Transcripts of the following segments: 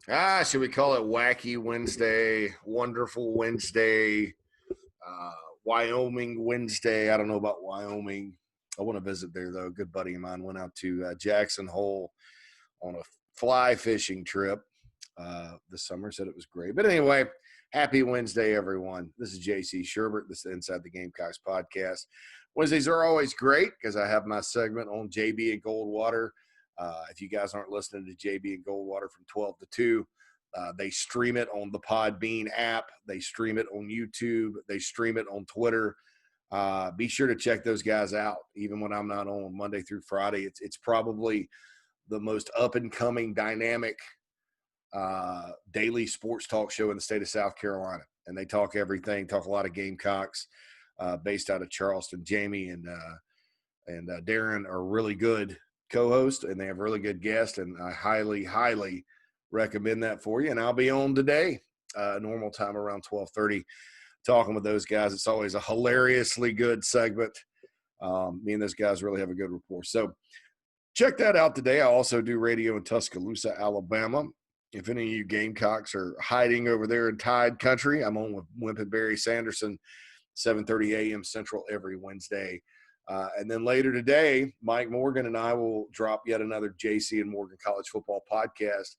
Should we call it Wacky Wednesday, Wonderful Wednesday, Wyoming Wednesday? I don't know about Wyoming. I want to visit there, though. A good buddy of mine went out to Jackson Hole on a fly fishing trip this summer. Said it was great. But anyway, happy Wednesday, everyone. This is JC Shurburtt. This is Inside the Gamecocks Podcast. Wednesdays are always great because I have my segment on JB and Goldwater. If you guys aren't listening to JB and Goldwater from 12 to 2, they stream it on the Podbean app. They stream it on YouTube. They stream it on Twitter. Be sure to check those guys out, even when I'm not on Monday through Friday. It's probably the most up-and-coming, dynamic daily sports talk show in the state of South Carolina. And they talk everything, talk a lot of Gamecocks based out of Charleston. Jamie and Darren are really good co-host, and they have really good guests, and I highly recommend that for you. And I'll be on today, normal time around 12:30, talking with those guys. It's always a hilariously good segment. Me and those guys really have a good rapport. So check that out today. I also do radio in Tuscaloosa, Alabama. If any of you Gamecocks are hiding over there in Tide Country, I'm on with Wimp and Barry Sanderson, 7:30 a.m. Central every Wednesday. And then later today, Mike Morgan and I will drop yet another JC and Morgan College Football podcast.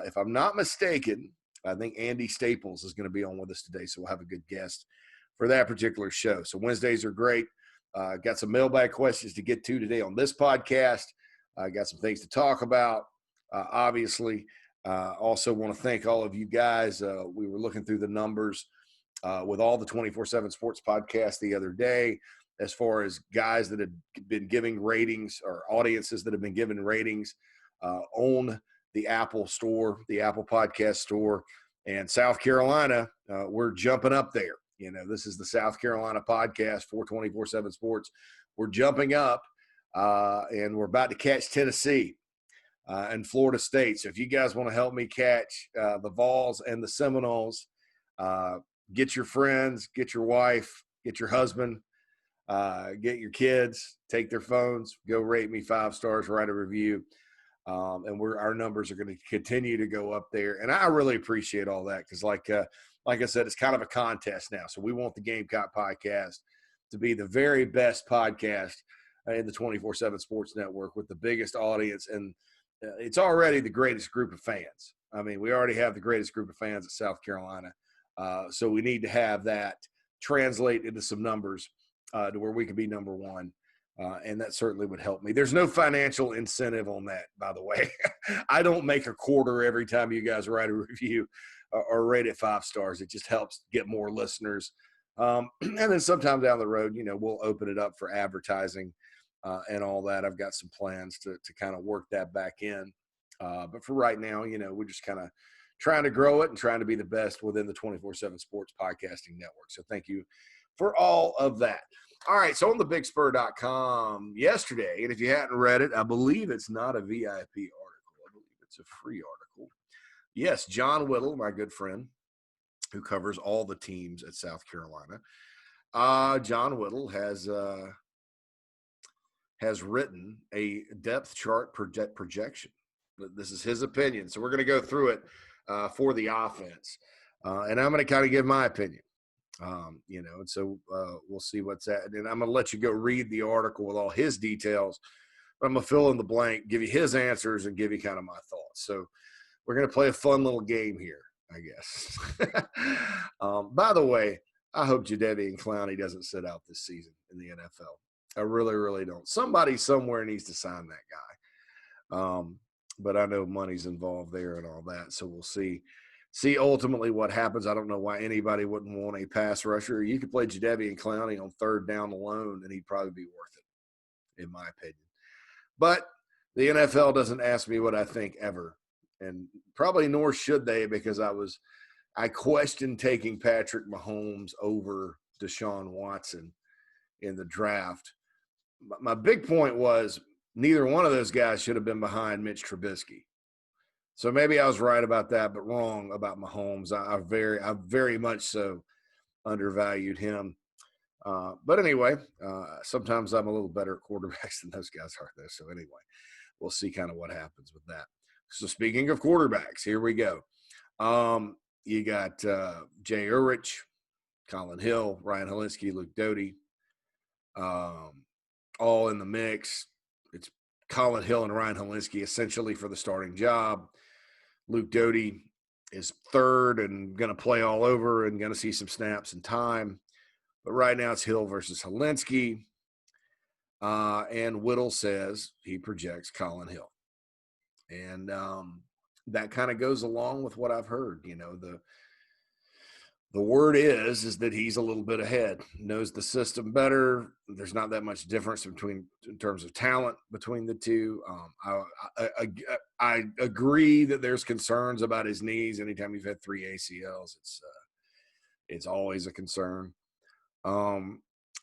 If I'm not mistaken, I think Andy Staples is going to be on with us today, so we'll have a good guest for that particular show. So Wednesdays are great. Got some mailbag questions to get to today on this podcast. Got some things to talk about, obviously. Also want to thank all of you guys. We were looking through the numbers with all the 24/7 sports podcasts the other day, as far as guys that have been giving ratings or audiences that have been given ratings on the Apple store, the Apple Podcast store. And South Carolina, we're jumping up there. You know, this is the South Carolina podcast for 24/7 Sports. We're jumping up, and we're about to catch Tennessee and Florida State. So if you guys want to help me catch the Vols and the Seminoles, get your friends, get your wife, get your husband, get your kids, take their phones, go rate me 5 stars, write a review. And our numbers are going to continue to go up there. And I really appreciate all that because, like I said, it's kind of a contest now. So we want the Gamecock Podcast to be the very best podcast in the 24/7 Sports Network with the biggest audience. And it's already the greatest group of fans. I mean, we already have the greatest group of fans at South Carolina. So we need to have that translate into some numbers to where we can be number one. And that certainly would help me. There's no financial incentive on that, by the way. I don't make a quarter every time you guys write a review or rate it 5 stars. It just helps get more listeners. And then sometime down the road, you know, we'll open it up for advertising and all that. I've got some plans to kind of work that back in. But for right now, you know, we're just kind of trying to grow it and trying to be the best within the 24/7 Sports Podcasting Network. So thank you for all of that. All right, so on thebigspur.com yesterday, and if you hadn't read it, I believe it's not a VIP article. I believe it's a free article. Yes, John Whittle, my good friend, who covers all the teams at South Carolina. John Whittle has written a depth chart projection. This is his opinion, so we're going to go through it for the offense. And I'm going to kind of give my opinion. You know, and so we'll see what's at. And I'm going to let you go read the article with all his details. But I'm going to fill in the blank, give you his answers, and give you kind of my thoughts. So we're going to play a fun little game here, I guess. By the way, I hope Jadeveon Clowney doesn't sit out this season in the NFL. I really, really don't. Somebody somewhere needs to sign that guy. But I know money's involved there and all that, so we'll see ultimately what happens. I don't know why anybody wouldn't want a pass rusher. You could play Jadeveon Clowney on 3rd down alone, and he'd probably be worth it, in my opinion. But the NFL doesn't ask me what I think ever, and probably nor should they, because I questioned taking Patrick Mahomes over Deshaun Watson in the draft. My big point was neither one of those guys should have been behind Mitch Trubisky. So maybe I was right about that, but wrong about Mahomes. I very much so undervalued him. But anyway, sometimes I'm a little better at quarterbacks than those guys are, though. So anyway, we'll see kind of what happens with that. So speaking of quarterbacks, here we go. You got Jay Urich, Colin Hill, Ryan Helinski, Luke Doty, all in the mix. It's Colin Hill and Ryan Helinski essentially for the starting job. Luke Doty is third and going to play all over and going to see some snaps and time. But right now it's Hill versus Helinski. And Whittle says he projects Colin Hill. And that kind of goes along with what I've heard. You know, the word is that he's a little bit ahead, knows the system better. There's not that much difference in terms of talent between the two. I agree that there's concerns about his knees. Anytime you've had 3 ACLs, it's always a concern.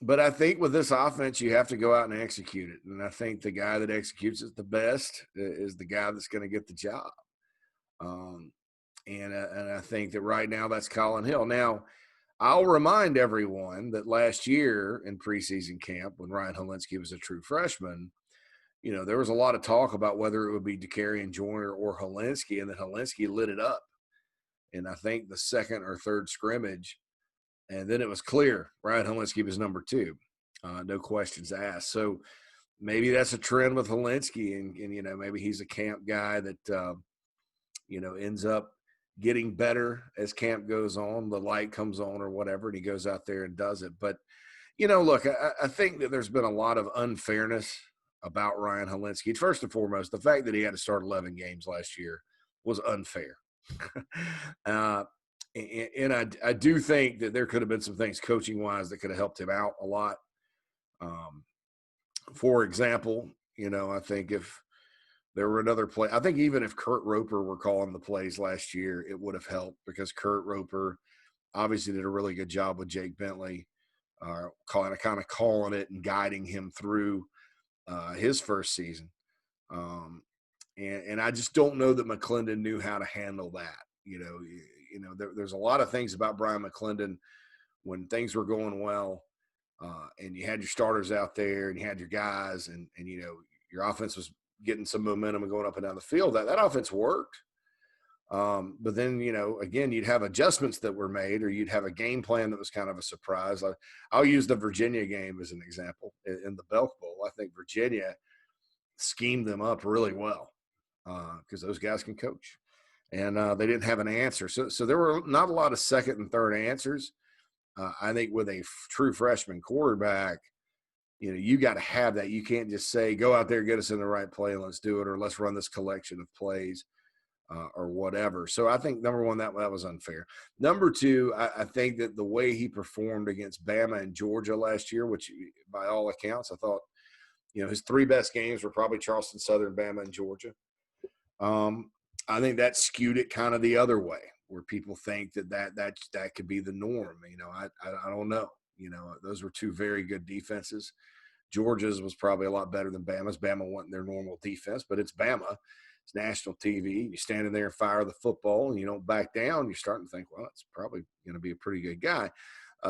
But I think with this offense, you have to go out and execute it. And I think the guy that executes it the best is the guy that's going to get the job. And I think that right now that's Colin Hill. Now, I'll remind everyone that last year in preseason camp, when Ryan Helinski was a true freshman, you know, there was a lot of talk about whether it would be DeCarrion Joyner or Helinski, and then Helinski lit it up. And I think the second or third scrimmage, and then it was clear Ryan Helinski was number 2, no questions asked. So maybe that's a trend with Helinski, and you know, maybe he's a camp guy that, you know, ends up getting better as camp goes on, the light comes on or whatever, and he goes out there and does it. But, you know, look, I think that there's been a lot of unfairness about Ryan Helinski. First and foremost, the fact that he had to start 11 games last year was unfair. And I do think that there could have been some things coaching-wise that could have helped him out a lot. For example, you know, I think if there were another play, I think even if Kurt Roper were calling the plays last year, it would have helped, because Kurt Roper obviously did a really good job with Jake Bentley, kind of calling it and guiding him through his first season. And I just don't know that McClendon knew how to handle that. You know, there's a lot of things about Brian McClendon when things were going well, and you had your starters out there and you had your guys, and you know, your offense was getting some momentum and going up and down the field. That offense worked. But then, you know, again, you'd have adjustments that were made, or you'd have a game plan that was kind of a surprise. I'll use the Virginia game as an example. In the Belk Bowl, I think Virginia schemed them up really well, because those guys can coach. And they didn't have an answer. So there were not a lot of second and third answers. I think with a true freshman quarterback, you know, you got to have that. You can't just say, go out there, get us in the right play, and let's do it, or let's run this collection of plays, or whatever. So I think, number one, that was unfair. Number two, I think that the way he performed against Bama and Georgia last year, which by all accounts, I thought, you know, his 3 best games were probably Charleston Southern, Bama, and Georgia. I think that skewed it kind of the other way, where people think that could be the norm. You know, I don't know. You know, those were 2 very good defenses. Georgia's was probably a lot better than Bama's. Bama wasn't their normal defense, but it's Bama. It's national TV. You stand in there and fire the football, and you don't back down. You're starting to think, well, it's probably going to be a pretty good guy.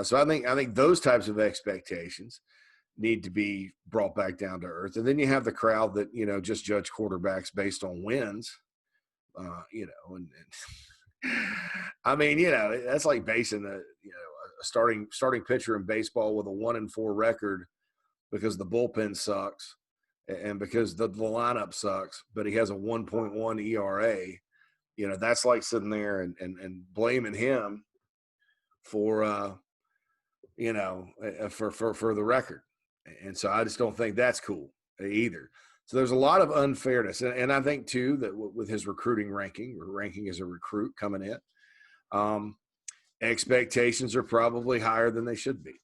So I think those types of expectations need to be brought back down to earth. And then you have the crowd that, you know, just judge quarterbacks based on wins. You know, and I mean, you know, that's like basing a starting pitcher in baseball with a 1-4 record because the bullpen sucks and because the lineup sucks, but he has a 1.1 ERA. You know, that's like sitting there and blaming him for for the record. And so I just don't think that's cool either. So there's a lot of unfairness. And I think, too, that with his ranking as a recruit coming in, expectations are probably higher than they should be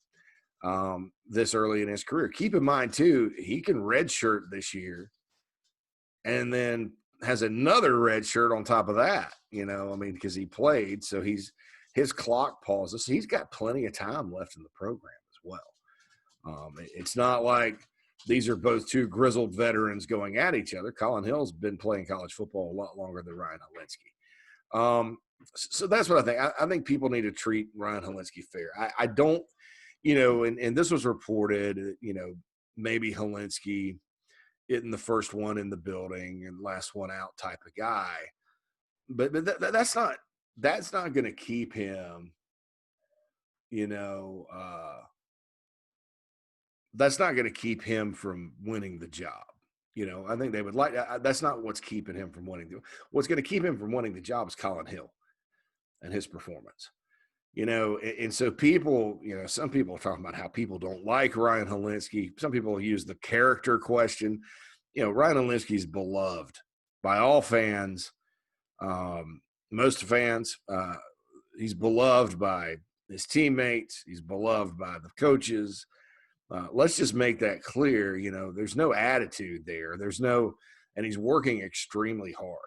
this early in his career. Keep in mind, too, he can redshirt this year and then has another red shirt on top of that, you know, I mean, because he played. So his clock pauses. So he's got plenty of time left in the program as well. It's not like these are both 2 grizzled veterans going at each other. Colin Hill's been playing college football a lot longer than Ryan Helinski. So that's what I think. I think people need to treat Ryan Helinski fair. I don't, you know, and this was reported, you know, maybe Helinski isn't the first one in the building and last one out type of guy. But that's not going to keep him, that's not going to keep him from winning the job. I think they would like that's not what's keeping him from winning. What's going to keep him from winning the job is Colin Hill and his performance. And so people, some people are talking about how people don't like Ryan Hilinski. Some people use the character question. Ryan Hilinski's beloved by all fans. Most fans, he's beloved by his teammates. He's beloved by the coaches. Let's just make that clear. There's no attitude there. And he's working extremely hard.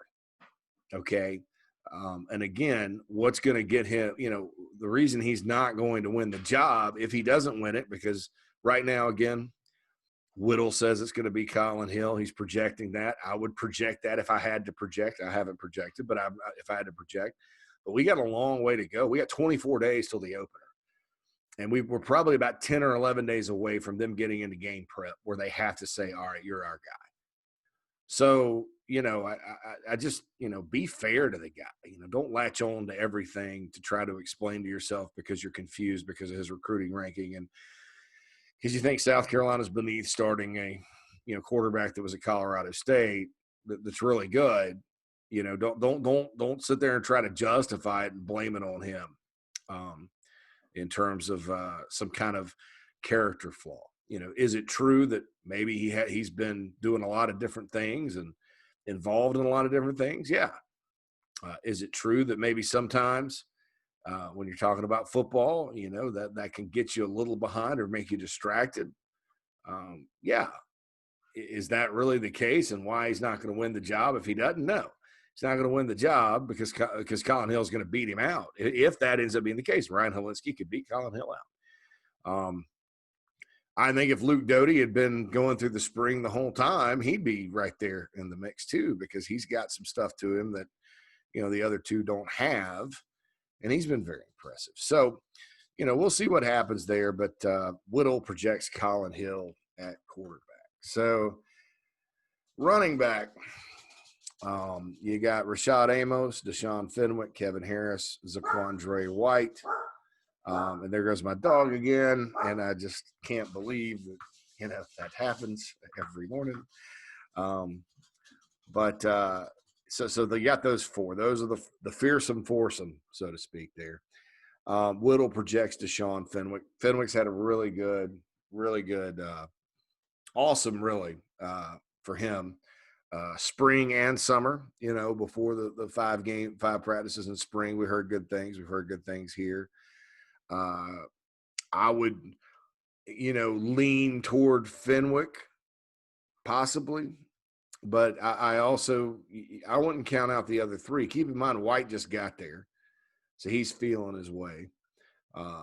Okay. And again, what's going to get him, the reason he's not going to win the job if he doesn't win it, because right now, again, Whittle says it's going to be Colin Hill. He's projecting that. I would project that if I had to project. I haven't projected, but if I had to project. But we got a long way to go. We got 24 days till the opener. And we're probably about 10 or 11 days away from them getting into game prep where they have to say, all right, you're our guy. So, I just, be fair to the guy. Don't latch on to everything to try to explain to yourself because you're confused because of his recruiting ranking and because you think South Carolina's beneath starting a, quarterback that was at Colorado State that's really good. Don't sit there and try to justify it and blame it on him in terms of some kind of character flaw. Is it true that maybe he's been doing a lot of different things and involved in a lot of different things? Yeah. Is it true that maybe sometimes when you're talking about football, that can get you a little behind or make you distracted? Yeah. Is that really the case and why he's not going to win the job if he doesn't? No. He's not going to win the job because Colin Hill is going to beat him out. If that ends up being the case, Ryan Hilinski could beat Colin Hill out. I think if Luke Doty had been going through the spring the whole time, he'd be right there in the mix too, because he's got some stuff to him that, the other two don't have, and he's been very impressive. So, we'll see what happens there, but Whittle projects Colin Hill at quarterback. So running back, you got Rashad Amos, Deshaun Fenwick, Kevin Harris, Zaquandre White. And there goes my dog again, and I just can't believe that, that happens every morning. So they got those four. Those are the fearsome foursome, so to speak there. Whittle projects Deshaun Fenwick. Fenwick's had a really good, awesome, really, for him. Spring and summer, before the 5 practices in spring, we heard good things. We've heard good things here. I would, lean toward Fenwick possibly, but I wouldn't count out the other three. Keep in mind, White just got there, so he's feeling his way.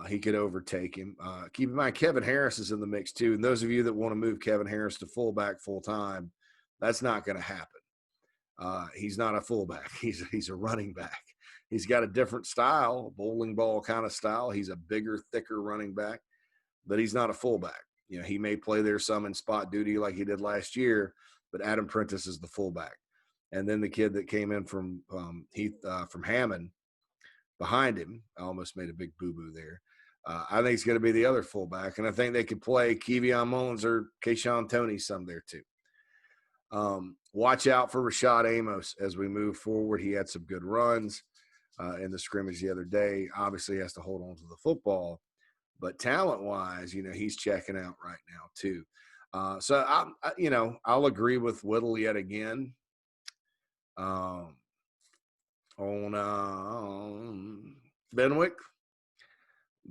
He could overtake him. Keep in mind, Kevin Harris is in the mix too. And those of you that want to move Kevin Harris to fullback full time, that's not going to happen. He's not a fullback. He's a running back. He's got a different style, bowling ball kind of style. He's a bigger, thicker running back, but he's not a fullback. He may play there some in spot duty like he did last year, but Adam Prentice is the fullback. And then the kid that came in from from Hammond behind him, I almost made a big boo-boo there. I think he's going to be the other fullback, and I think they could play Kevion Mullins or Kayshawn Toney some there too. Watch out for Rashad Amos as we move forward. He had some good runs in the scrimmage the other day. Obviously, he has to hold on to the football, but talent-wise, he's checking out right now too. So I'll agree with Whittle yet again on Fenwick,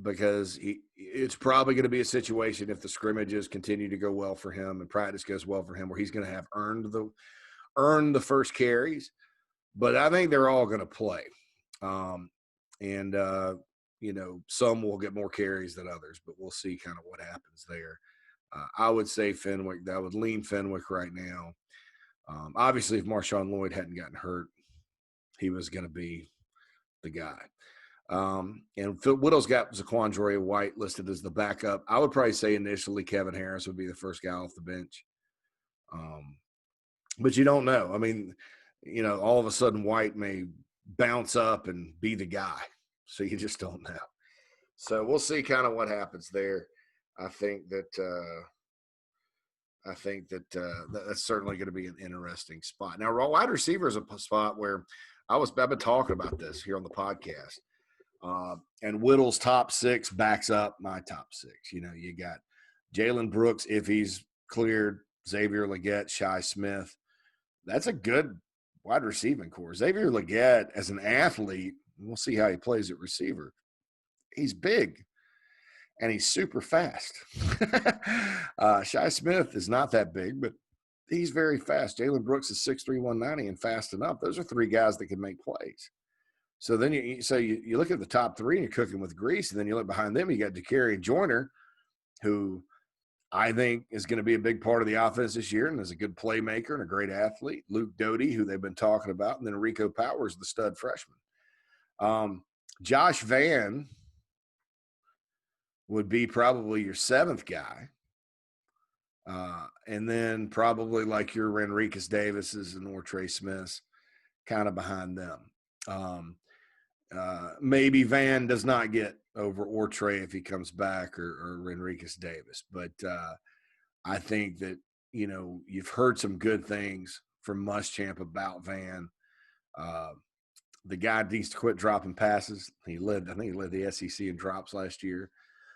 because it's probably going to be a situation if the scrimmages continue to go well for him and practice goes well for him, where he's going to have earned the first carries. But I think they're all going to play. Some will get more carries than others, but we'll see kind of what happens there. I would say Fenwick. I would lean Fenwick right now. Obviously, if Marshawn Lloyd hadn't gotten hurt, he was going to be the guy. And Whittle's got Zaquandre White listed as the backup. I would probably say initially Kevin Harris would be the first guy off the bench. But you don't know. I mean, all of a sudden White may bounce up and be the guy. So you just don't know. So we'll see kind of what happens there. I think that that's certainly going to be an interesting spot. Now, wide receiver is a spot where I've been talking about this here on the podcast. And Whittle's top 6 backs up my top 6. You got Jalen Brooks if he's cleared, Xavier Legette, Shi Smith. That's a good wide receiving core. Xavier Legette, as an athlete, we'll see how he plays at receiver. He's big, and he's super fast. Shi Smith is not that big, but he's very fast. Jalen Brooks is 6'3", 190, and fast enough. Those are 3 guys that can make plays. So then you look at the top 3 and you're cooking with grease, and then you look behind them, you got DeCarry Joyner, who I think is going to be a big part of the offense this year and is a good playmaker and a great athlete. Luke Doty, who they've been talking about, and then Rico Powers, the stud freshman. Josh Vann would be probably your 7th guy. And then probably like your Renriquez Davises and or Trey Smiths kind of behind them. Maybe Van does not get over or Trey if he comes back or Renriquez Davis. But I think that, you've heard some good things from Muschamp about Van. The guy needs to quit dropping passes. I think he led the SEC in drops last year.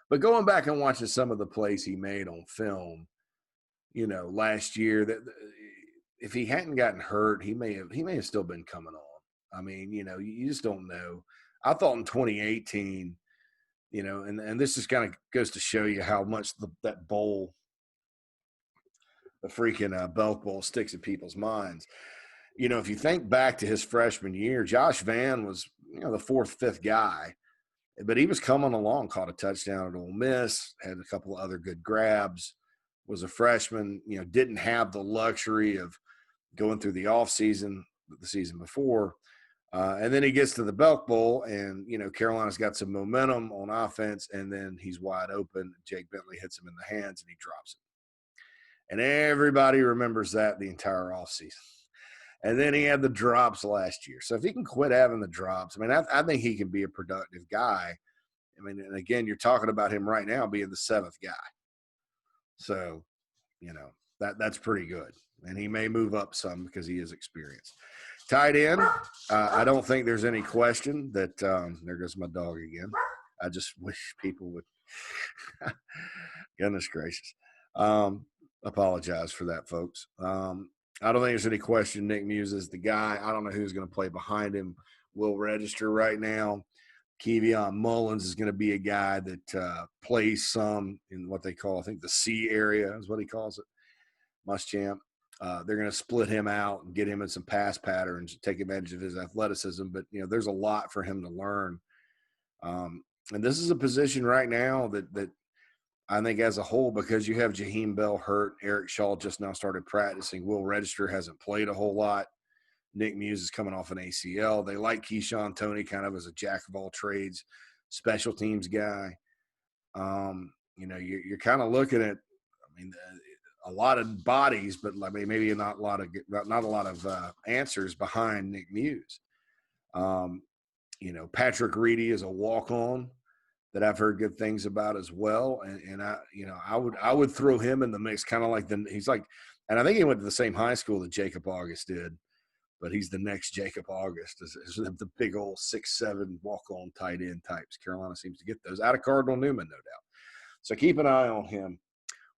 But going back and watching some of the plays he made on film, last year, that if he hadn't gotten hurt, he may have still been coming on. I mean, you just don't know. I thought in 2018, and this just kind of goes to show you how much that bowl, the freaking Belk Bowl, sticks in people's minds. If you think back to his freshman year, Josh Vann was, the 4th, 5th guy, but he was coming along, caught a touchdown at Ole Miss, had a couple of other good grabs, was a freshman, didn't have the luxury of going through the offseason, the season before. And then he gets to the Belk Bowl, and, Carolina's got some momentum on offense, and then he's wide open. Jake Bentley hits him in the hands, and he drops it. And everybody remembers that the entire offseason. And then he had the drops last year. So if he can quit having the drops, I think he can be a productive guy. And again, you're talking about him right now being the 7th guy. So, that's pretty good. And he may move up some because he is experienced. Tight end, I don't think there's any question that there goes my dog again. I just wish people would – goodness gracious. Apologize for that, folks. I don't think there's any question Nick Muse is the guy. I don't know who's going to play behind him. Will register right now. Kevion Mullins is going to be a guy that plays some in what they call, I think, the C area is what he calls it, Muschamp. They're going to split him out and get him in some pass patterns, take advantage of his athleticism. But, there's a lot for him to learn. And this is a position right now that I think as a whole, because you have Jaheim Bell hurt, Eric Shaw just now started practicing, Will Register hasn't played a whole lot. Nick Muse is coming off an ACL. They like Keyshawn Toney kind of as a jack of all trades, special teams guy. You're kind of looking at, a lot of bodies, but maybe not a lot of answers behind Nick Muse. Patrick Reedy is a walk-on that I've heard good things about as well, and I would throw him in the mix, kind of like he's like, and I think he went to the same high school that Jacob August did. But he's the next Jacob August, is the big old 6'7" walk-on tight end types. Carolina seems to get those out of Cardinal Newman, no doubt. So keep an eye on him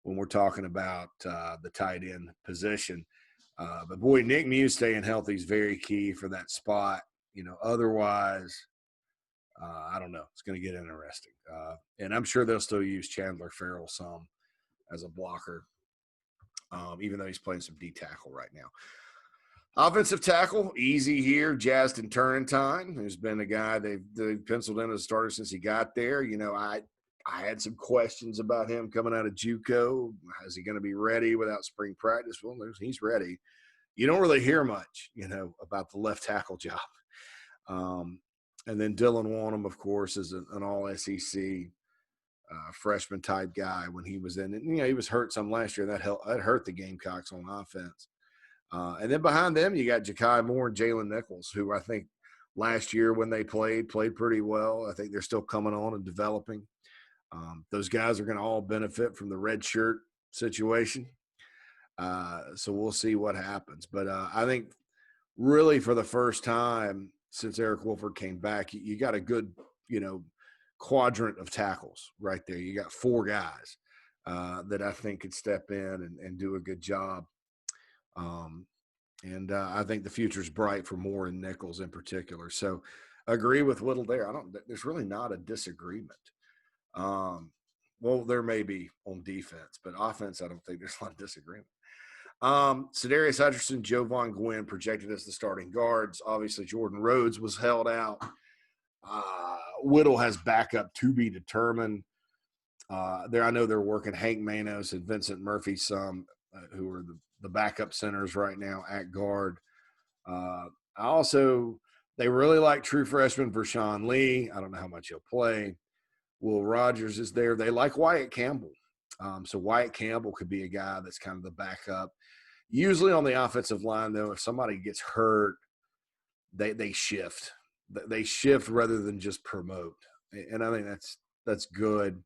when we're talking about the tight end position. But, boy, Nick Muse staying healthy is very key for that spot. Otherwise, I don't know. It's going to get interesting. And I'm sure they'll still use Chandler Farrell some as a blocker, even though he's playing some D-tackle right now. Offensive tackle, easy here, Justin Turrentine, who's been a guy they've penciled in as a starter since he got there. I had some questions about him coming out of JUCO. Is he going to be ready without spring practice? Well, he's ready. You don't really hear much, about the left tackle job. And then Dylan Wanham, of course, is an all-SEC freshman type guy when he was in. And, he was hurt some last year. That hurt the Gamecocks on offense. And then behind them, you got Ja'Kai Moore and Jalen Nichols, who I think last year when they played pretty well. I think they're still coming on and developing. Those guys are going to all benefit from the red shirt situation. So we'll see what happens. But I think really for the first time since Eric Wolford came back, you got a good, quadrant of tackles right there. You got 4 guys that I think could step in and do a good job. And I think the future's bright for Moore and Nichols in particular. So agree with Whittle there. There's really not a disagreement. Well, there may be on defense, but offense, I don't think there's a lot of disagreement. Sedarius Hutcherson, Jovan Gwynn projected as the starting guards. Obviously, Jordan Rhodes was held out. Whittle has backup to be determined. I know they're working Hank Manos and Vincent Murphy some, who are the backup centers right now at guard. They really like true freshman Vershawn Lee. I don't know how much he'll play. Will Rogers is there. They like Wyatt Campbell. So Wyatt Campbell could be a guy that's kind of the backup. Usually on the offensive line, though, if somebody gets hurt, they shift. They shift rather than just promote. And I think that's good.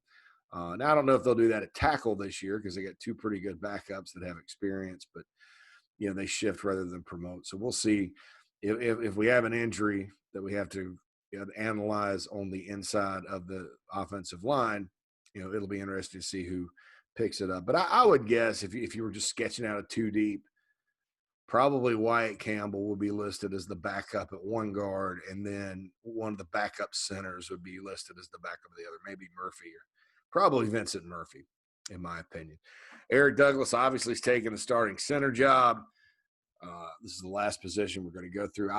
Now, I don't know if they'll do that at tackle this year because they got 2 pretty good backups that have experience, but, they shift rather than promote. So we'll see if we have an injury that we have to analyze on the inside of the offensive line. It'll be interesting to see who picks it up. But I would guess if you were just sketching out a 2 deep, probably Wyatt Campbell will be listed as the backup at one guard, and then one of the backup centers would be listed as the backup of the other, maybe Murphy or probably Vincent Murphy, in my opinion. Eric Douglas obviously is taking the starting center job. This is the last position we're going to go through.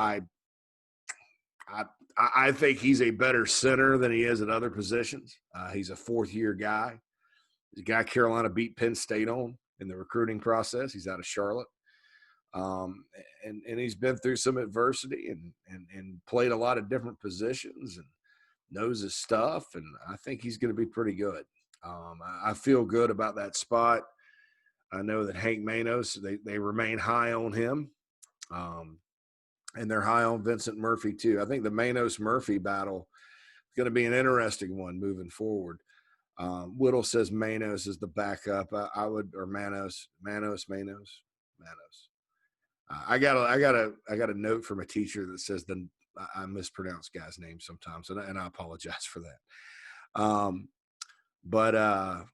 I think he's a better center than he is at other positions. He's a 4th-year guy. He's a guy Carolina beat Penn State on in the recruiting process. He's out of Charlotte. And he's been through some adversity and played a lot of different positions and knows his stuff. And I think he's going to be pretty good. I feel good about that spot. I know that Hank Manos, they remain high on him. And they're high on Vincent Murphy too. I think the Manos-Murphy battle is going to be an interesting one moving forward. Whittle says Manos is the backup. Manos. I got a note from a teacher that says I mispronounce guys' names sometimes, and I apologize for that. But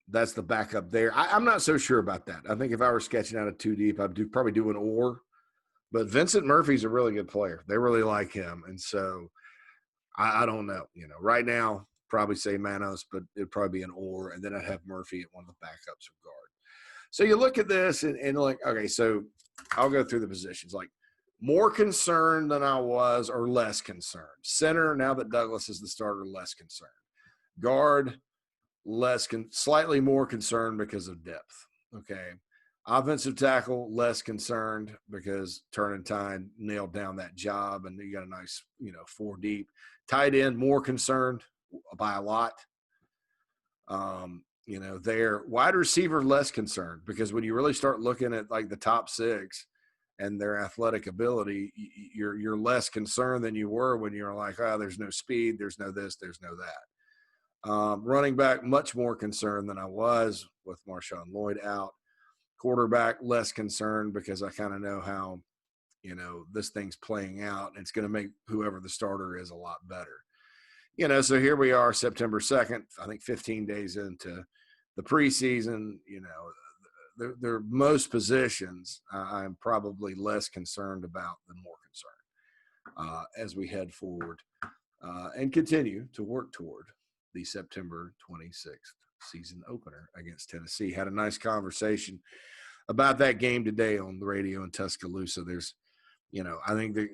that's the backup there. I'm not so sure about that. I think if I were sketching out a 2 deep, I'd probably do an or. But Vincent Murphy's a really good player. They really like him, and so I don't know. Right now, probably say Manos, but it'd probably be an or, and then I'd have Murphy at one of the backups of guard. So you look at this and like, okay, so I'll go through the positions. Like, more concerned than I was or less concerned. Center, now that Douglas is the starter, less concerned. Guard, slightly more concerned because of depth. Okay. Offensive tackle, less concerned because Turrentine nailed down that job and you got a nice, 4 deep. Tight end, more concerned by a lot. There. Wide receiver, less concerned because when you really start looking at like the top 6 and their athletic ability, you're less concerned than you were when you're like, there's no speed, there's no this, there's no that. Running back, much more concerned than I was with Marshawn Lloyd out. Quarterback, less concerned because I kind of know how, this thing's playing out, and it's going to make whoever the starter is a lot better. So here we are, September 2nd, I think 15 days into the preseason. There most positions I'm probably less concerned about than more concerned as we head forward and continue to work toward the September 26th season opener against Tennessee. Had a nice conversation about that game today on the radio in Tuscaloosa. There's, I think that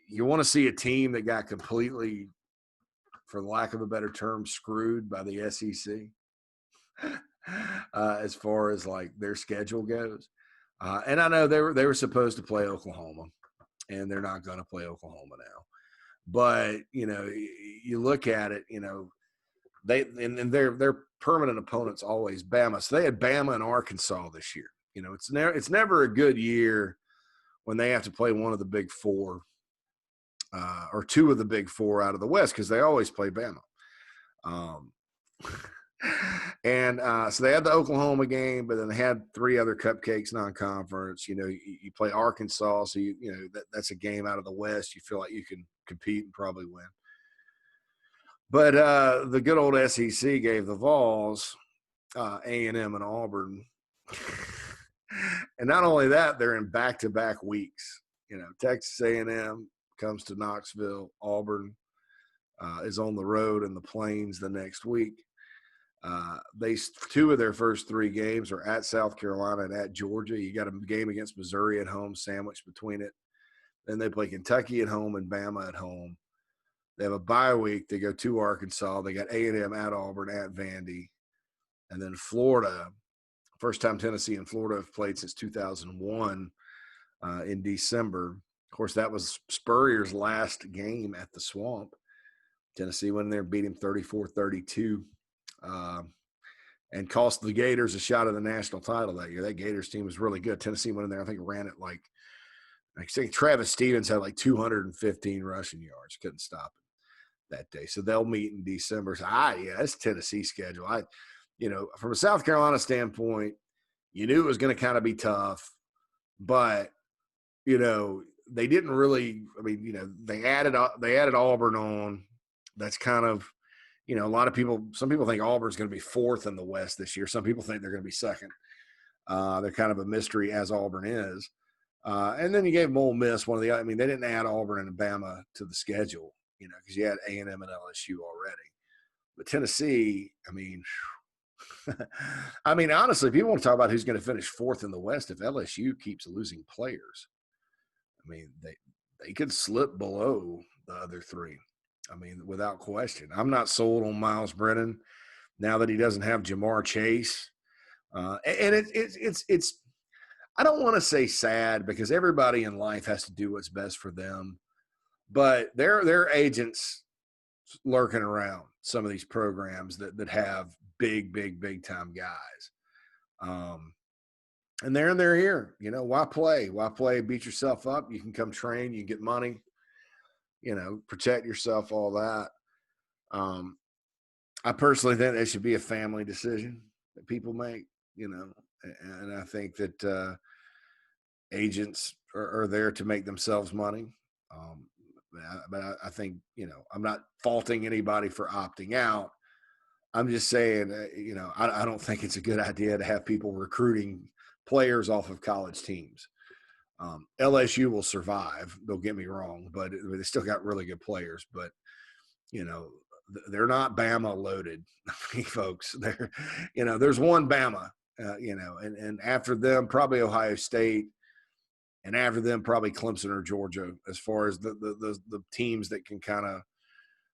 you want to see a team that got completely, for the lack of a better term, screwed by the SEC as far as like their schedule goes. And I know they were supposed to play Oklahoma, and they're not going to play Oklahoma now. But, you look at it, and their permanent opponents always Bama. So they had Bama and Arkansas this year. It's never a good year when they have to play one of the big four or two of the big four out of the West, because they always play Bama. And so they had the Oklahoma game, but then they had three other cupcakes non-conference. You play Arkansas, so that's a game out of the West. You feel like you can compete and probably win. But the good old SEC gave the Vols A&M and Auburn. And not only that, they're in back-to-back weeks. Texas A&M comes to Knoxville. Auburn is on the road in the Plains the next week. Two of their first three games are at South Carolina and at Georgia. You got a game against Missouri at home, sandwiched between it. Then they play Kentucky at home and Bama at home. They have a bye week. They go to Arkansas. They got A&M at Auburn, at Vandy. And then Florida, first time Tennessee and Florida have played since 2001 in December. Of course, that was Spurrier's last game at the Swamp. Tennessee went in there and beat him 34-32 and cost the Gators a shot at the national title that year. That Gators team was really good. Tennessee went in there, I think, ran it like Travis Stevens had like 215 rushing yards. Couldn't stop him that day. So they'll meet in December. So, that's Tennessee schedule. From a South Carolina standpoint, you knew it was going to kind of be tough, but, they didn't really – they added Auburn on. That's kind of – some people think Auburn's going to be fourth in the West this year. Some people think they're going to be second. They're kind of a mystery, as Auburn is. And then you gave Ole Miss one of the – they didn't add Auburn and Bama to the schedule, because you had A&M and LSU already. But Tennessee, honestly, people want to talk about who's going to finish fourth in the West. If LSU keeps losing players, they could slip below the other three. Without question. I'm not sold on Miles Brennan now that he doesn't have Jamar Chase. And it's I don't want to say sad, because everybody in life has to do what's best for them. But there are agents lurking around some of these programs that have big time guys. And they're here. Why play? Why play? Beat yourself up. You can come train. You get money. Protect yourself, all that. I personally think it should be a family decision that people make, and I think that agents are there to make themselves money. But I think, I'm not faulting anybody for opting out. I'm just saying, I don't think it's a good idea to have people recruiting players off of college teams. LSU will survive, don't get me wrong, but they still got really good players. But, they're not Bama loaded, folks. There's one Bama, and after them, probably Ohio State, and after them, probably Clemson or Georgia, as far as the teams that can kind of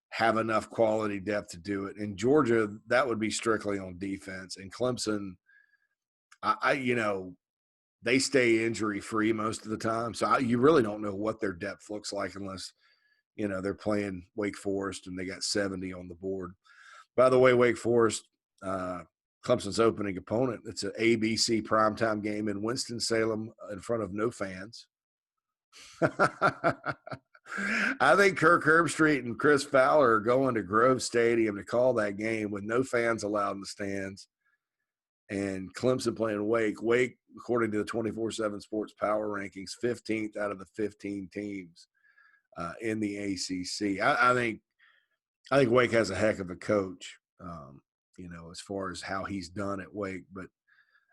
have enough quality depth to do it. In Georgia, that would be strictly on defense. And Clemson, they stay injury-free most of the time. So you really don't know what their depth looks like unless, they're playing Wake Forest and they got 70 on the board. By the way, Wake Forest, Clemson's opening opponent, it's an ABC primetime game in Winston-Salem in front of no fans. I think Kirk Herbstreit and Chris Fowler are going to Grove Stadium to call that game with no fans allowed in the stands. And Clemson playing Wake. Wake, according to the 24/7 Sports Power Rankings, 15th out of the 15 teams in the ACC. I think Wake has a heck of a coach, as far as how he's done at Wake. But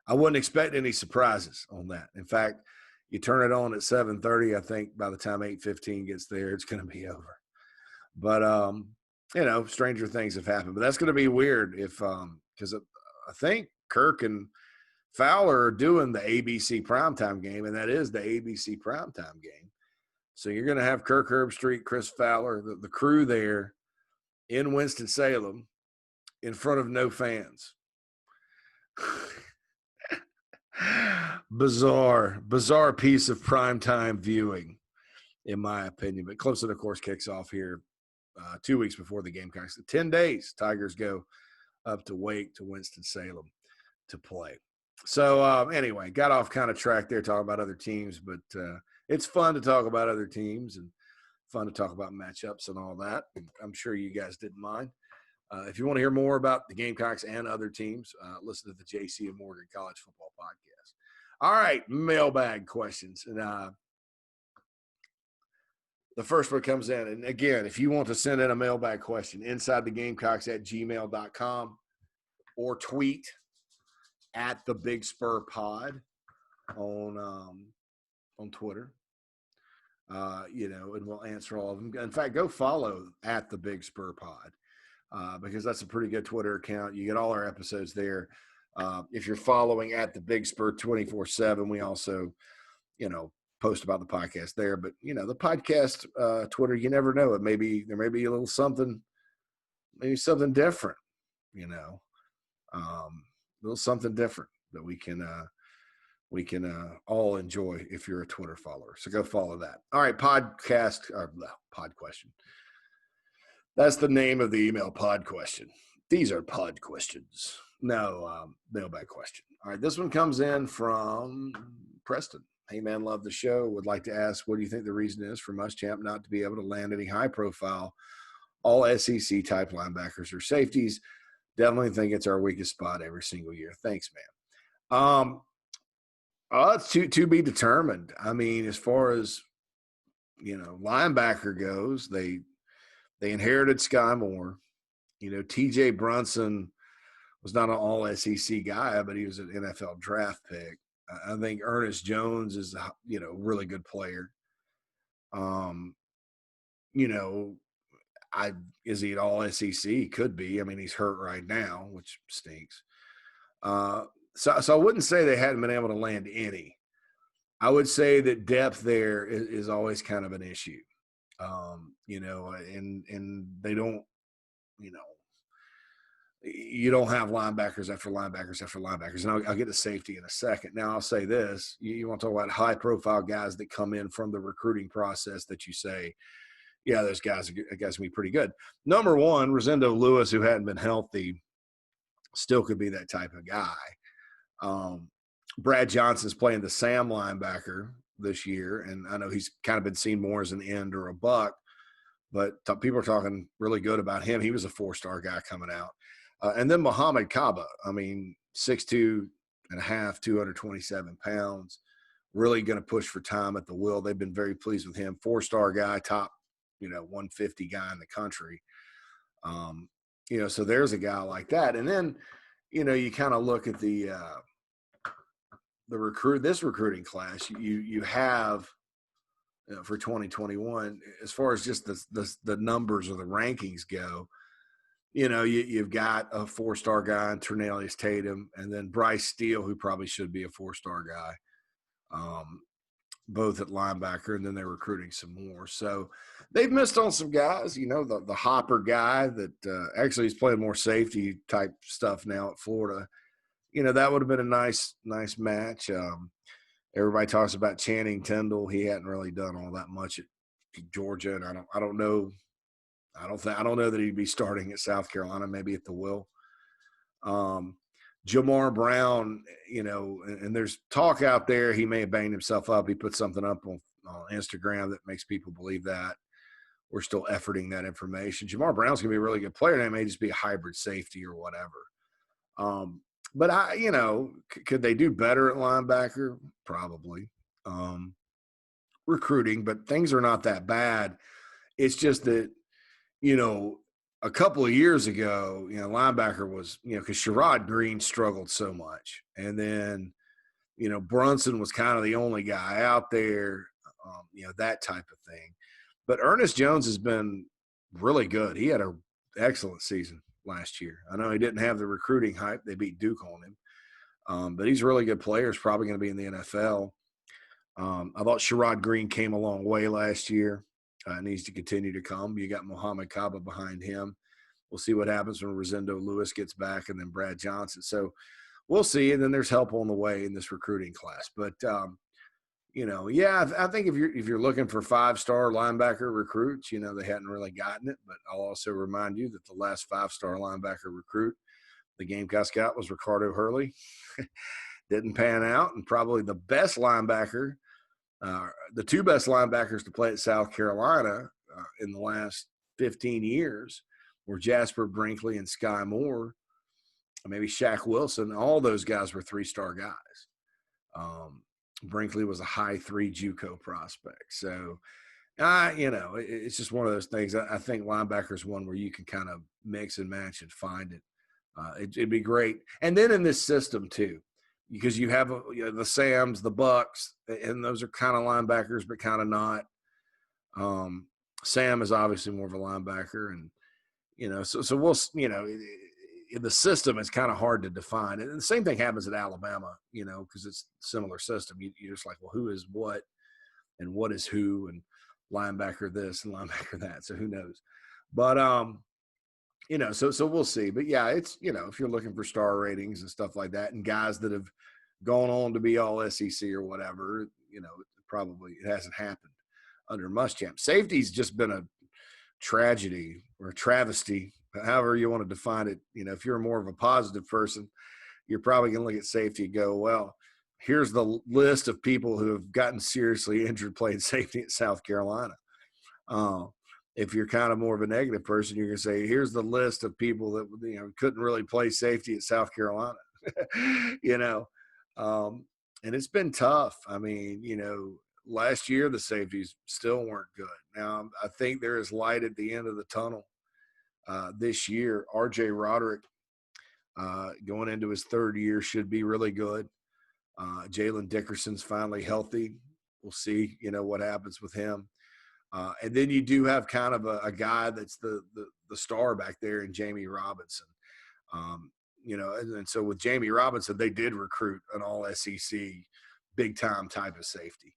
I wouldn't expect any surprises on that. In fact, you turn it on at 7:30, I think by the time 8:15 gets there, it's going to be over. But, stranger things have happened. But that's going to be weird because I think Kirk and Fowler are doing the ABC primetime game, and that is the ABC primetime game. So you're going to have Kirk Herbstreit, Chris Fowler, the crew there in Winston-Salem in front of no fans. Bizarre piece of primetime viewing, in my opinion. But Clemson, of course, kicks off here 2 weeks before the Gamecocks. 10 days, Tigers go up to Wake to Winston-Salem to play. So anyway, got off kind of track there talking about other teams, but it's fun to talk about other teams and fun to talk about matchups and all that. I'm sure you guys didn't mind. If you want to hear more about the Gamecocks and other teams, listen to the JC and Morgan College Football Podcast. All right, mailbag questions. And the first one comes in. And again, if you want to send in a mailbag question, insidethegamecocks@gmail.com or tweet at the Big Spur Pod on Twitter. And we'll answer all of them. In fact, go follow at the Big Spur Pod because that's a pretty good Twitter account. You get all our episodes there. If you're following at the Big Spur 24/7, we also, post about the podcast there. But the podcast Twitter, you never know. There may be a little something, maybe something different. A little something different that we can all enjoy if you're a Twitter follower. So go follow that. All right, pod question. That's the name of the email, pod question. These are pod questions. No, mailbag question. All right, this one comes in from Preston. Hey, man, love the show. Would like to ask, what do you think the reason is for Muschamp not to be able to land any high-profile all-SEC-type linebackers or safeties? Definitely think it's our weakest spot every single year. Thanks, man. It's to be determined. I mean, as far as, linebacker goes, they inherited Sky Moore. TJ Brunson was not an all-SEC guy, but he was an NFL draft pick. I think Ernest Jones is, a really good player. Is he an all-SEC? Could be. I mean, he's hurt right now, which stinks. So I wouldn't say they hadn't been able to land any. I would say that depth there is always kind of an issue. And they don't, you don't have linebackers after linebackers after linebackers. And I'll get to safety in a second. Now I'll say this. You want to talk about high-profile guys that come in from the recruiting process that you say, yeah, those guys can be pretty good. Number one, Rosendo Lewis, who hadn't been healthy, still could be that type of guy. Brad Johnson's playing the Sam linebacker this year, and I know he's kind of been seen more as an end or a buck, but people are talking really good about him. He was a four-star guy coming out. And then Muhammad Kaba, 6'2", 227 pounds, really going to push for time at the will. They've been very pleased with him. Four-star guy, top, 150 guy in the country. So there's a guy like that. And then, you kind of look at this recruiting class, you have for 2021, as far as just the numbers or the rankings go, you've got a four-star guy in Ternelius Tatum, and then Bryce Steele, who probably should be a four-star guy, both at linebacker, and then they're recruiting some more. So they've missed on some guys, the Hopper guy that actually is playing more safety type stuff now at Florida. That would have been a nice match. Everybody talks about Channing Tyndall. He hadn't really done all that much at Georgia, and I don't know that he'd be starting at South Carolina, maybe at the will. Jamar Brown, and there's talk out there he may have banged himself up. He put something up on Instagram that makes people believe that. We're still efforting that information. Jamar Brown's going to be a really good player, and it may just be a hybrid safety or whatever. But could they do better at linebacker? Probably. Recruiting, but things are not that bad. It's just that, a couple of years ago, linebacker was, because Sherrod Green struggled so much. And then, Brunson was kind of the only guy out there, that type of thing. But Ernest Jones has been really good. He had an excellent season last year. I know he didn't have the recruiting hype. They beat Duke on him. But he's a really good player. He's probably going to be in the NFL. I thought Sherrod Green came a long way last year. Needs to continue to come. You got Muhammad Kaba behind him. We'll see what happens when Rosendo Lewis gets back and then Brad Johnson. So we'll see. And then there's help on the way in this recruiting class. But, I think if you're looking for 5-star linebacker recruits, they hadn't really gotten it. But I'll also remind you that the last 5-star linebacker recruit the Gamecocks got was Ricardo Hurley. Didn't pan out, and probably the best linebacker, the two best linebackers to play at South Carolina in the last 15 years were Jasper Brinkley and Sky Moore, maybe Shaq Wilson. All those guys were 3-star guys. Brinkley was a high 3 JUCO prospect. So, it's just one of those things. I think linebacker is one where you can kind of mix and match and find it. It'd be great. And then in this system too, because you have the Sams, the Bucks, and those are kind of linebackers, but kind of not. Sam is obviously more of a linebacker, and so we'll, in the system, it's kind of hard to define. And the same thing happens at Alabama, because it's a similar system. You're just like, well, who is what, and what is who, and linebacker this and linebacker that. So who knows? But so we'll see. But yeah, it's if you're looking for star ratings and stuff like that, and guys that have gone on to be all SEC or whatever, probably it hasn't happened under Muschamp. Safety's just been a tragedy or a travesty, however you want to define it. If you're more of a positive person, you're probably going to look at safety and go, well, here's the list of people who have gotten seriously injured playing safety at South Carolina. If you're kind of more of a negative person, you're going to say, here's the list of people that, couldn't really play safety at South Carolina, and it's been tough. I mean, last year the safeties still weren't good. Now, I think there is light at the end of the tunnel this year. R.J. Roderick, going into his third year, should be really good. Jalen Dickerson's finally healthy. We'll see, what happens with him. And then you do have kind of a guy that's the star back there in Jamie Robinson. And so with Jamie Robinson, they did recruit an all-SEC big-time type of safety.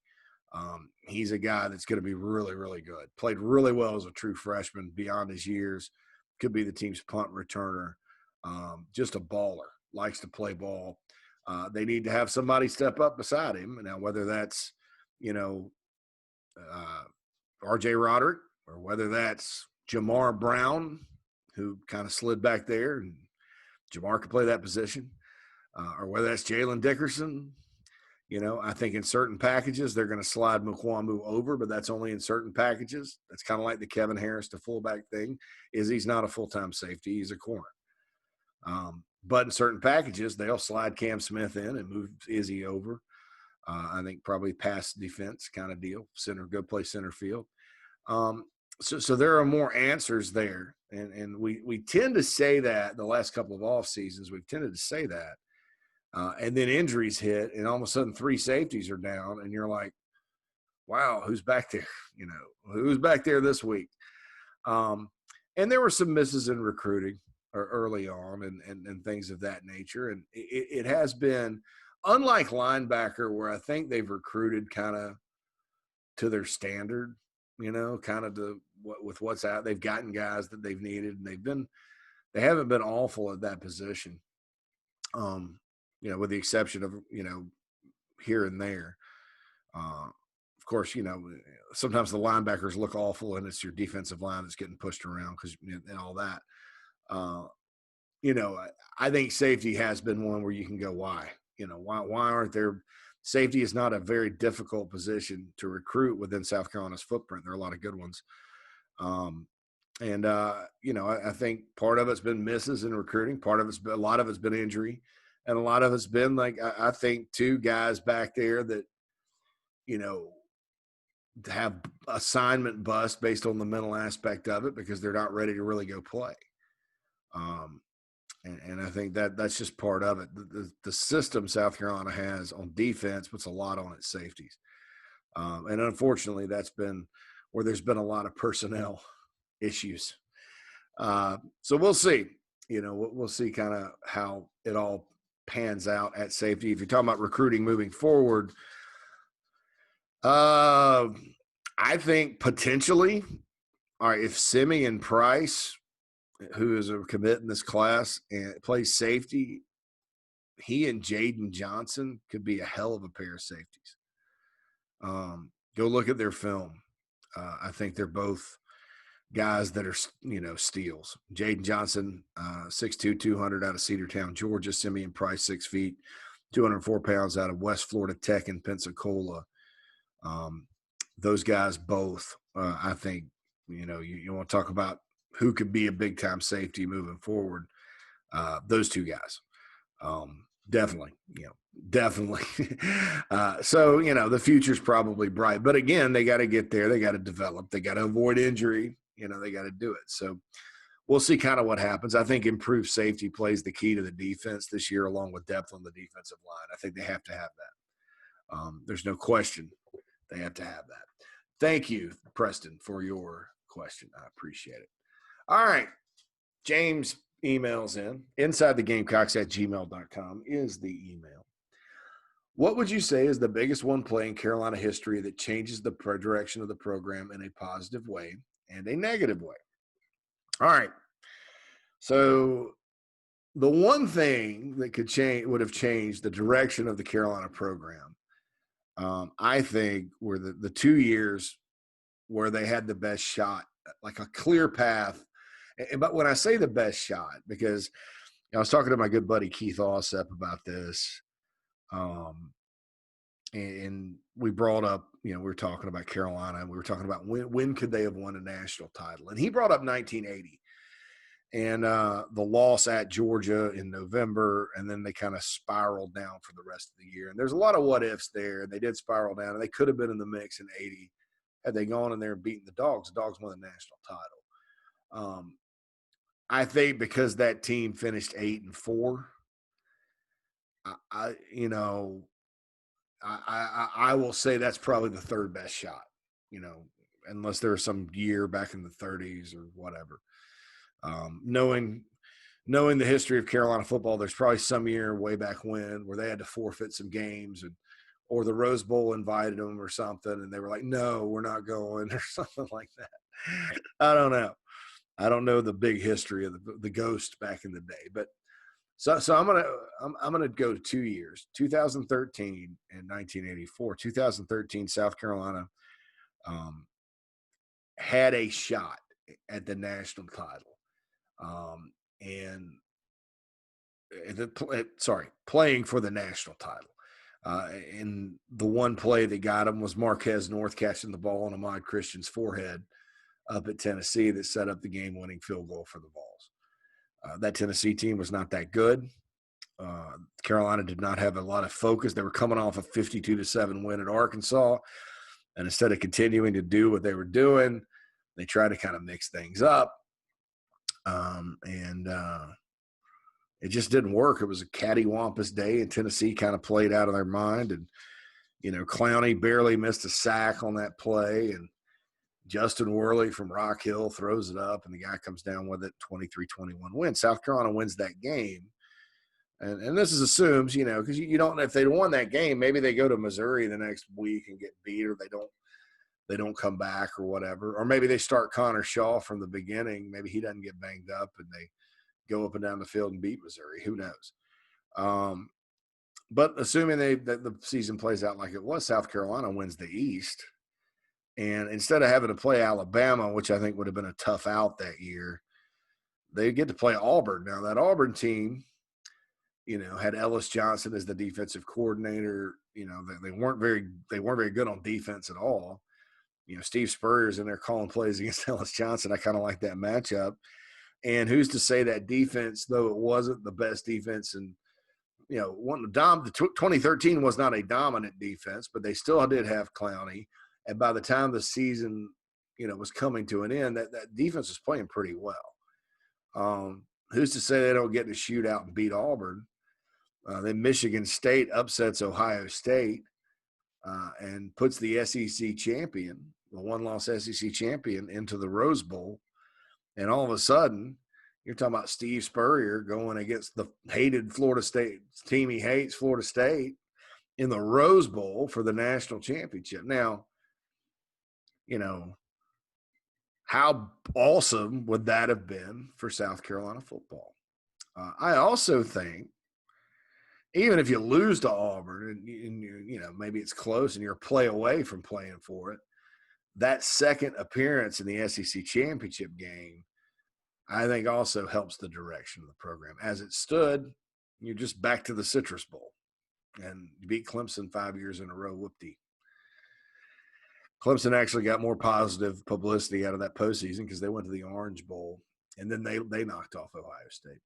He's a guy that's going to be really, really good. Played really well as a true freshman beyond his years. Could be the team's punt returner. Just a baller. Likes to play ball. They need to have somebody step up beside him. Now, whether that's, R.J. Roderick, or whether that's Jamar Brown, who kind of slid back there, and Jamar could play that position, or whether that's Jalen Dickerson. I think in certain packages they're going to slide Mukwamu over, but that's only in certain packages. That's kind of like the Kevin Harris to fullback thing. He's not a full-time safety; he's a corner. But in certain packages, they'll slide Cam Smith in and move Izzy over. I think probably pass defense kind of deal. Center, go play center field. So there are more answers there. And we tend to say that the last couple of off seasons, we've tended to say that. And then injuries hit, and all of a sudden 3 safeties are down, and you're like, wow, who's back there? Who's back there this week? And there were some misses in recruiting early on and things of that nature. And it has been, unlike linebacker, where I think they've recruited kind of to their standard, kind of with what's out. They've gotten guys that they've needed, and they haven't been awful at that position. With the exception of, here and there. Of course, sometimes the linebackers look awful, and it's your defensive line that's getting pushed around and all that. I think safety has been one where you can go, why? Why aren't there – safety is not a very difficult position to recruit within South Carolina's footprint. There are a lot of good ones. I think part of it's been misses in recruiting. A lot of it's been injury. And a lot of it's been, like, I think 2 guys back there that, have assignment bust based on the mental aspect of it because they're not ready to really go play. And I think that's just part of it. The system South Carolina has on defense puts a lot on its safeties. And unfortunately, that's been where there's been a lot of personnel issues. So we'll see. We'll see kind of how it all pans out at safety. If you're talking about recruiting moving forward, I think potentially, all right, if Simeon Price, who is a commit in this class and plays safety, he and Jaden Johnson could be a hell of a pair of safeties. Go look at their film. I think they're both guys that are, steals. Jaden Johnson, 6'2", 200 out of Cedartown, Georgia. Simeon Price, 6 feet, 204 pounds out of West Florida Tech in Pensacola. Those guys both, I think, you want to talk about who could be a big-time safety moving forward. Those two guys. Definitely. So, the future's probably bright. But, again, they got to get there. They got to develop. They got to avoid injury. They got to do it. So we'll see kind of what happens. I think improved safety plays the key to the defense this year, along with depth on the defensive line. I think they have to have that. There's no question they have to have that. Thank you, Preston, for your question. I appreciate it. All right. James emails in. InsideTheGamecocks@gmail.com is the email. What would you say is the biggest one play in Carolina history that changes the direction of the program in a positive way and a negative way? All right. So the one thing that would have changed the direction of the Carolina program, I think, were the 2 years where they had the best shot, like a clear path. But when I say the best shot, because I was talking to my good buddy Keith Allsup about this, and we brought up, we were talking about Carolina, and we were talking about when could they have won a national title. And he brought up 1980 and the loss at Georgia in November, and then they kind of spiraled down for the rest of the year. And there's a lot of what ifs there, and they did spiral down, and they could have been in the mix in 80 had they gone in there and beaten the Dogs. The Dogs won the national title. I think because that team finished 8-4, I will say that's probably the third best shot, unless there was some year back in the 30s or whatever. Knowing the history of Carolina football, there's probably some year way back when where they had to forfeit some games, or the Rose Bowl invited them or something, and they were like, no, we're not going, or something like that. I don't know. I don't know the big history of the Ghost back in the day, but so I'm gonna go to 2 years, 2013 and 1984. 2013, South Carolina had a shot at the national title, playing for the national title. And the one play that got him was Marquez North catching the ball on Ahmad Christian's forehead up at Tennessee that set up the game-winning field goal for the Vols. That Tennessee team was not that good. Carolina did not have a lot of focus. They were coming off a 52-7 win at Arkansas, and instead of continuing to do what they were doing, they tried to kind of mix things up, and it just didn't work. It was a cattywampus day, and Tennessee kind of played out of their mind, and Clowney barely missed a sack on that play, and Justin Worley from Rock Hill throws it up, and the guy comes down with it, 23-21 win. South Carolina wins that game. And this is assumes, because you don't know if they'd won that game, maybe they go to Missouri the next week and get beat, or they don't come back or whatever. Or maybe they start Connor Shaw from the beginning. Maybe he doesn't get banged up and they go up and down the field and beat Missouri. Who knows? But assuming that the season plays out like it was, South Carolina wins the East. And instead of having to play Alabama, which I think would have been a tough out that year, they get to play Auburn. Now, that Auburn team, had Ellis Johnson as the defensive coordinator. They weren't very good on defense at all. Steve Spurrier's in there calling plays against Ellis Johnson. I kind of like that matchup. And who's to say that defense, though it wasn't the best defense, and the 2013 was not a dominant defense, but they still did have Clowney. And by the time the season, was coming to an end, that defense was playing pretty well. Who's to say they don't get to shoot out and beat Auburn? Then Michigan State upsets Ohio State and puts the SEC champion, the one-loss SEC champion, into the Rose Bowl. And all of a sudden, you're talking about Steve Spurrier going against the hated Florida State team he hates, Florida State, in the Rose Bowl for the national championship. Now, how awesome would that have been for South Carolina football? I also think even if you lose to Auburn and you know, maybe it's close and you're a play away from playing for it, that second appearance in the SEC championship game, I think also helps the direction of the program. As it stood, you're just back to the Citrus Bowl. And you beat Clemson 5 years in a row. Whoop-dee. Clemson actually got more positive publicity out of that postseason because they went to the Orange Bowl, and then they knocked off Ohio State.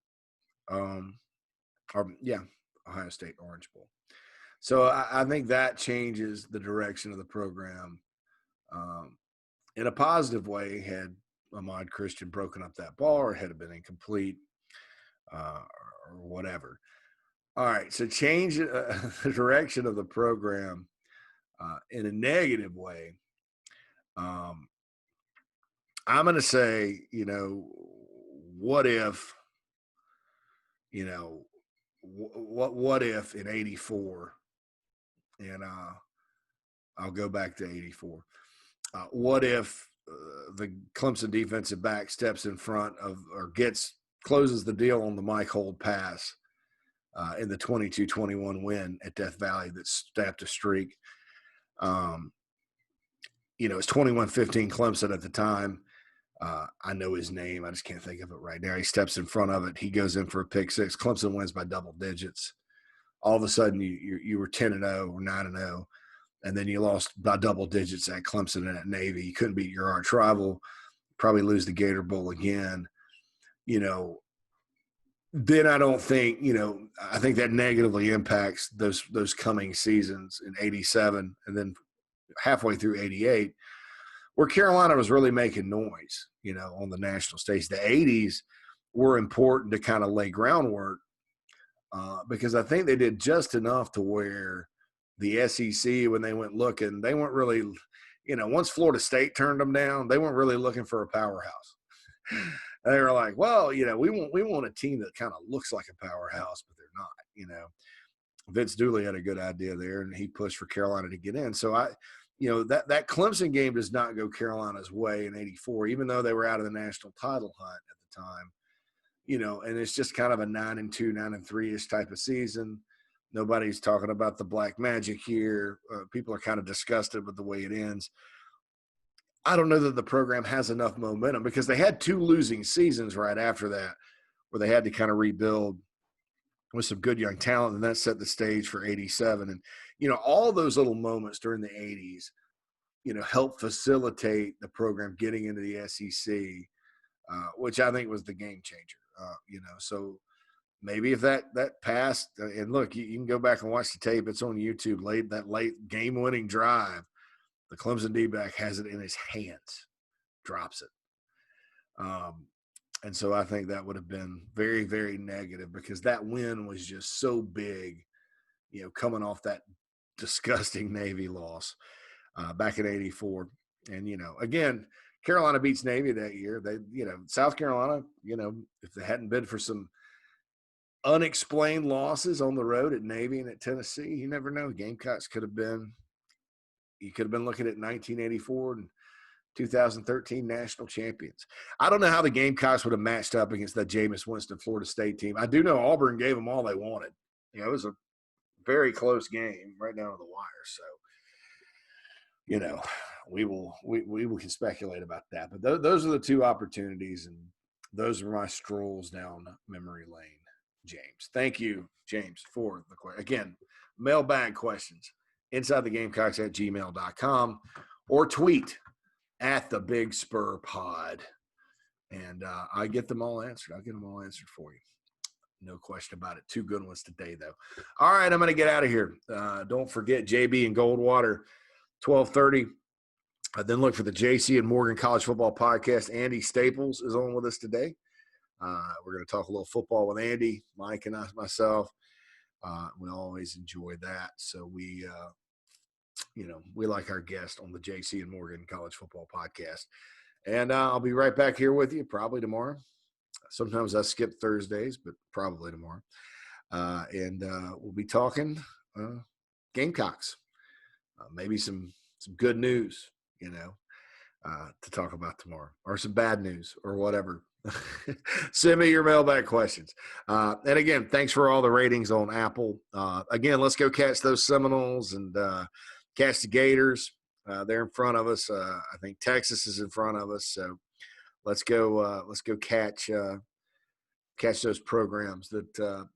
Ohio State Orange Bowl. So I think that changes the direction of the program in a positive way. Had Ahmad Christian broken up that ball, or had it been incomplete, or whatever. All right, so change the direction of the program in a negative way. I'm going to say, you know, what if, you know, what if in 84, and I'll go back to 84. What if the Clemson defensive back steps in front of or closes the deal on the Mike Hold pass in the 22-21 win at Death Valley that snapped a streak? You know, it's 21-15 Clemson at the time. I know his name. I just can't think of it right now. He steps in front of it. He goes in for a pick six. Clemson wins by double digits. All of a sudden, you were 10-0 or 9-0, and then you lost by double digits at Clemson and at Navy. You couldn't beat your arch rival. Probably lose the Gator Bowl again. You know, then I don't think, you know, I think that negatively impacts those coming seasons in 87 and then halfway through 88, where Carolina was really making noise, you know, on the national stage. The 80s were important to kind of lay groundwork because I think they did just enough to where the SEC, when they went looking, they weren't really, you know, once Florida State turned them down, they weren't really looking for a powerhouse. They were like, well, you know, we want a team that kind of looks like a powerhouse, but they're not, you know. Vince Dooley had a good idea there, and he pushed for Carolina to get in. So you know, that Clemson game does not go Carolina's way in 84, even though they were out of the national title hunt at the time, you know, and it's just kind of a 9-2, 9-3-ish type of season. Nobody's talking about the black magic here. People are kind of disgusted with the way it ends. I don't know that the program has enough momentum because they had 2 losing seasons right after that where they had to kind of rebuild with some good young talent, and that set the stage for 87. And, you know, all those little moments during the 80s, you know, helped facilitate the program getting into the SEC, which I think was the game changer, you know. So maybe if that passed, and look, you can go back and watch the tape. It's on YouTube. That late game-winning drive, the Clemson D-back has it in his hands, drops it. And so I think that would have been very, very negative because that win was just so big, you know, coming off that disgusting Navy loss back in 84. And, you know, again, Carolina beats Navy that year. They, you know, South Carolina, you know, if they hadn't been for some unexplained losses on the road at Navy and at Tennessee, you never know. Gamecocks you could have been looking at 1984 and 2013 national champions. I don't know how the Gamecocks would have matched up against that Jameis Winston Florida State team. I do know Auburn gave them all they wanted. You know, it was a very close game right down to the wire. So, you know, we can speculate about that. But those are the 2 opportunities, and those are my strolls down memory lane, James. Thank you, James, for the question. Again, mailbag questions, insidethegamecocks@gmail.com, or tweet at the Big Spur Pod, and I get them all answered. I'll get them all answered for you. No question about it. 2 good ones today, though. All right, I'm going to get out of here. Don't forget JB and Goldwater, 12:30. Then look for the JC and Morgan College Football Podcast. Andy Staples is on with us today. We're going to talk a little football with Andy, Mike, and myself. We always enjoy that. So we like our guest on the JC and Morgan College Football Podcast. And I'll be right back here with you probably tomorrow. Sometimes I skip Thursdays, but probably tomorrow. And we'll be talking Gamecocks. Maybe some good news, you know. to talk about tomorrow, or some bad news or whatever. Send me your mailbag questions. And again, thanks for all the ratings on Apple. Again, let's go catch those Seminoles and catch the Gators. They're in front of us. I think Texas is in front of us. So let's go catch those programs that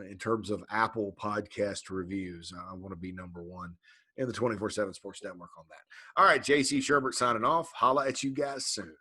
in terms of Apple podcast reviews. I want to be number one in the 24/7 Sports Network on that. All right, JC Shurburtt signing off. Holla at you guys soon.